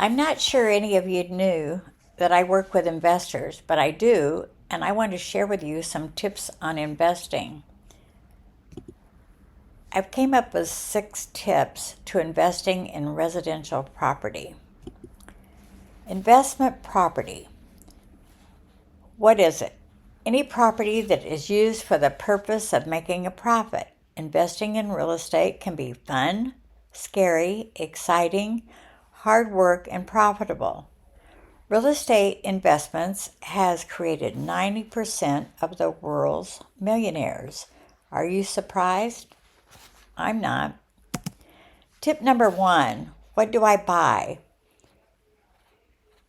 I'm not sure any of you knew that I work with investors, but I do, and I want to share with you some tips on investing. I've came up with 6 tips to investing in residential property. Investment property. What is it? Any property that is used for the purpose of making a profit. Investing in real estate can be fun, scary, exciting, hard work, and profitable. Real estate investments has created 90% of the world's millionaires. Are you surprised? I'm not. Tip number 1, what do I buy?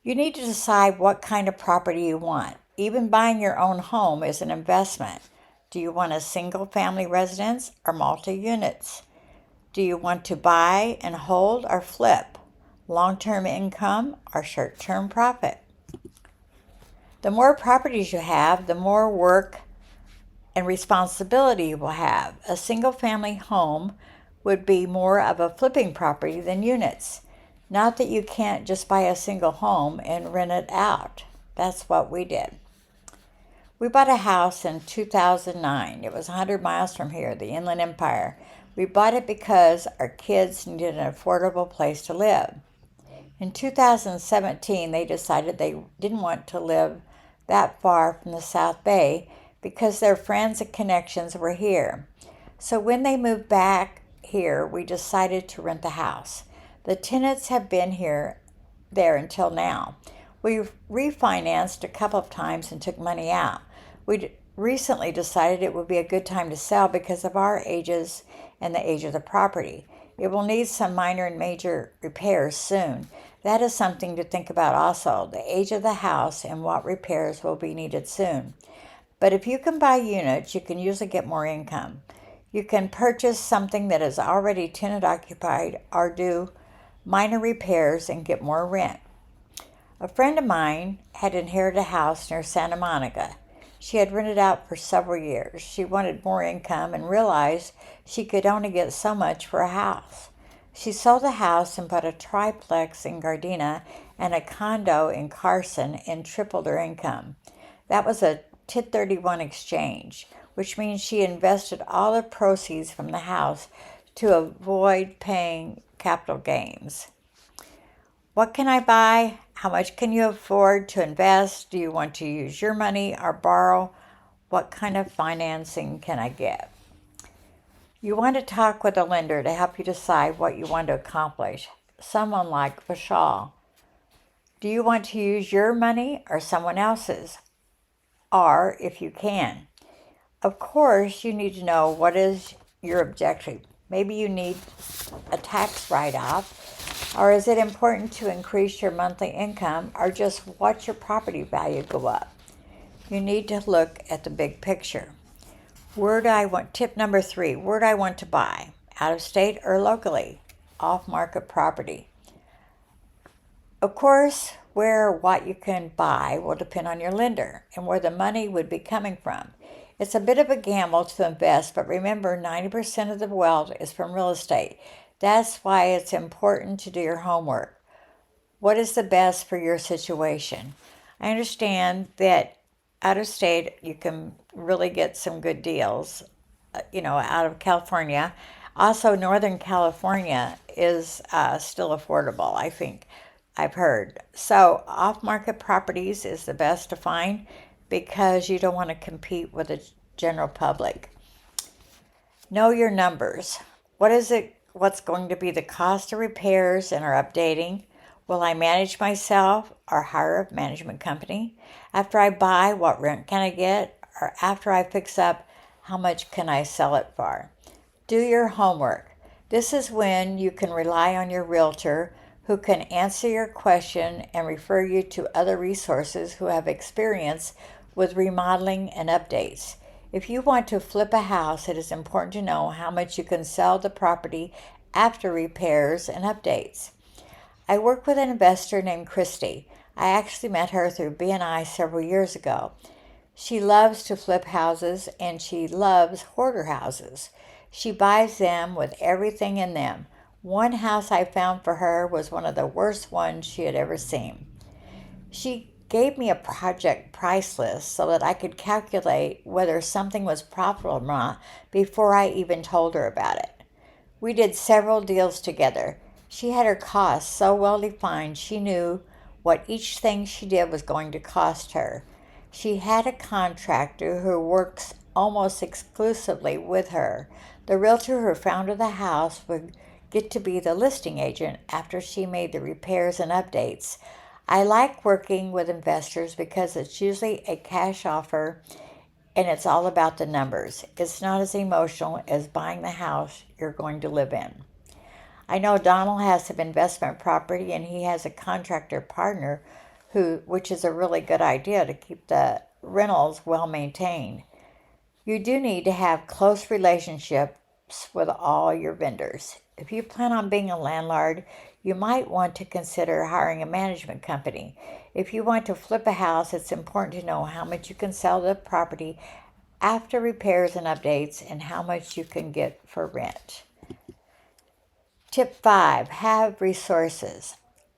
You need to decide what kind of property you want. Even buying your own home is an investment. Do you want a single family residence or multi-units? Do you want to buy and hold or flip? Long-term income or short-term profit? The more properties you have, the more work and responsibility you will have. A single family home would be more of a flipping property than units. Not that you can't just buy a single home and rent it out. That's what we did. We bought a house in 2009. It was 100 miles from here, the Inland Empire. We bought it because our kids needed an affordable place to live. In 2017, they decided they didn't want to live that far from the South Bay because their friends and connections were here. So when they moved back here, we decided to rent the house. The tenants have been there until now. We refinanced a couple of times and took money out. We recently decided it would be a good time to sell because of our ages and the age of the property. It will need some minor and major repairs soon. That is something to think about also, the age of the house and what repairs will be needed soon. But if you can buy units, you can usually get more income. You can purchase something that is already tenant occupied or do minor repairs and get more rent. A friend of mine had inherited a house near Santa Monica. She had rented out for several years. She wanted more income and realized she could only get so much for a house. She sold the house and bought a triplex in Gardena and a condo in Carson and tripled her income. That was a 1031 exchange, which means she invested all the proceeds from the house to avoid paying capital gains. What can I buy? How much can you afford to invest? Do you want to use your money or borrow? What kind of financing can I get? You want to talk with a lender to help you decide what you want to accomplish. Someone like Vishal. Do you want to use your money or someone else's? Or if you can. Of course, you need to know what is your objective. Maybe you need a tax write-off, or is it important to increase your monthly income, or just watch your property value go up? You need to look at the big picture. Tip number 3, where do I want to buy? Out of state or locally? Off-market property. Of course, where or what you can buy will depend on your lender and where the money would be coming from. It's a bit of a gamble to invest, but remember 90% of the wealth is from real estate. That's why it's important to do your homework. What is the best for your situation? I understand that out of state you can really get some good deals, out of California. Also, Northern California is still affordable, I think. I've heard. So off-market properties is the best to find because you don't want to compete with the general public. Know your numbers. What's going to be the cost of repairs and or updating? Will I manage myself or hire a management company? After I buy, what rent can I get? Or after I fix up, how much can I sell it for? Do your homework. This is when you can rely on your realtor who can answer your question and refer you to other resources who have experience with remodeling and updates. If you want to flip a house, it is important to know how much you can sell the property after repairs and updates. I work with an investor named Christy. I actually met her through BNI several years ago. She loves to flip houses and she loves hoarder houses. She buys them with everything in them. One house I found for her was one of the worst ones she had ever seen. She gave me a project price list so that I could calculate whether something was profitable or not before I even told her about it. We did several deals together. She had her costs so well defined she knew what each thing she did was going to cost her. She had a contractor who works almost exclusively with her. The realtor who found her the house would get to be the listing agent after she made the repairs and updates. I like working with investors because it's usually a cash offer and it's all about the numbers. It's not as emotional as buying the house you're going to live in. I know Donald has some investment property and he has a contractor partner which is a really good idea to keep the rentals well maintained. You do need to have close relationships with all your vendors. If you plan on being a landlord, you might want to consider hiring a management company. If you want to flip a house, it's important to know how much you can sell the property after repairs and updates and how much you can get for rent. Tip 5, have resources.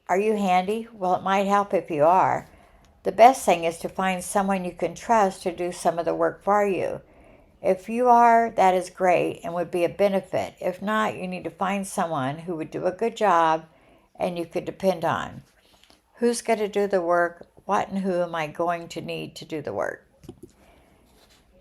Are you handy? Well, it might help if you are. The best thing is to find someone you can trust to do some of the work for you. If you are, that is great and would be a benefit. If not, you need to find someone who would do a good job and you could depend on. Who's going to do the work? What and who am I going to need to do the work?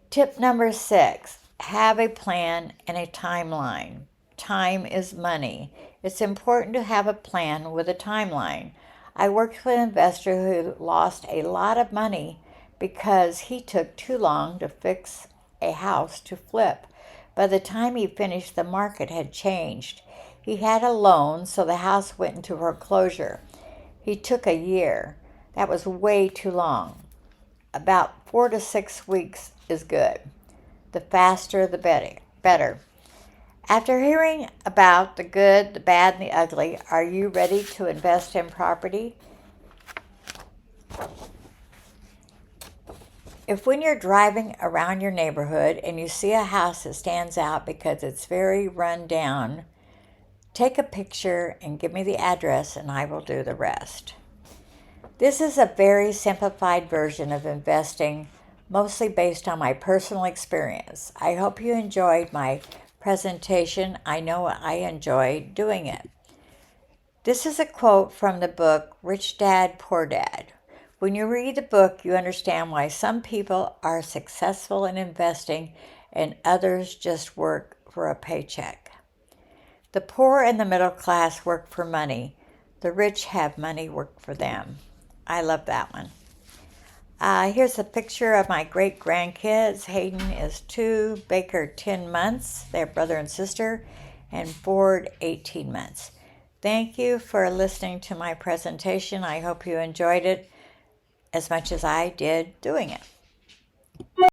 Tip number 6, have a plan and a timeline. Time is money. It's important to have a plan with a timeline. I worked with an investor who lost a lot of money because he took too long to fix a house to flip. By the time he finished, the market had changed. He had a loan, so the house went into foreclosure. He took a year. That was way too long. About 4 to 6 weeks is good. The faster, the better. After hearing about the good, the bad, and the ugly, are you ready to invest in property? If when you're driving around your neighborhood and you see a house that stands out because it's very run down, take a picture and give me the address and I will do the rest. This is a very simplified version of investing, mostly based on my personal experience. I hope you enjoyed my presentation. I know I enjoyed doing it. This is a quote from the book Rich Dad, Poor Dad. When you read the book, you understand why some people are successful in investing and others just work for a paycheck. The poor and the middle class work for money. The rich have money work for them. I love that one. Here's a picture of my great-grandkids. Hayden is 2, Baker 10 months, their brother and sister, and Ford 18 months. Thank you for listening to my presentation. I hope you enjoyed it as much as I did doing it.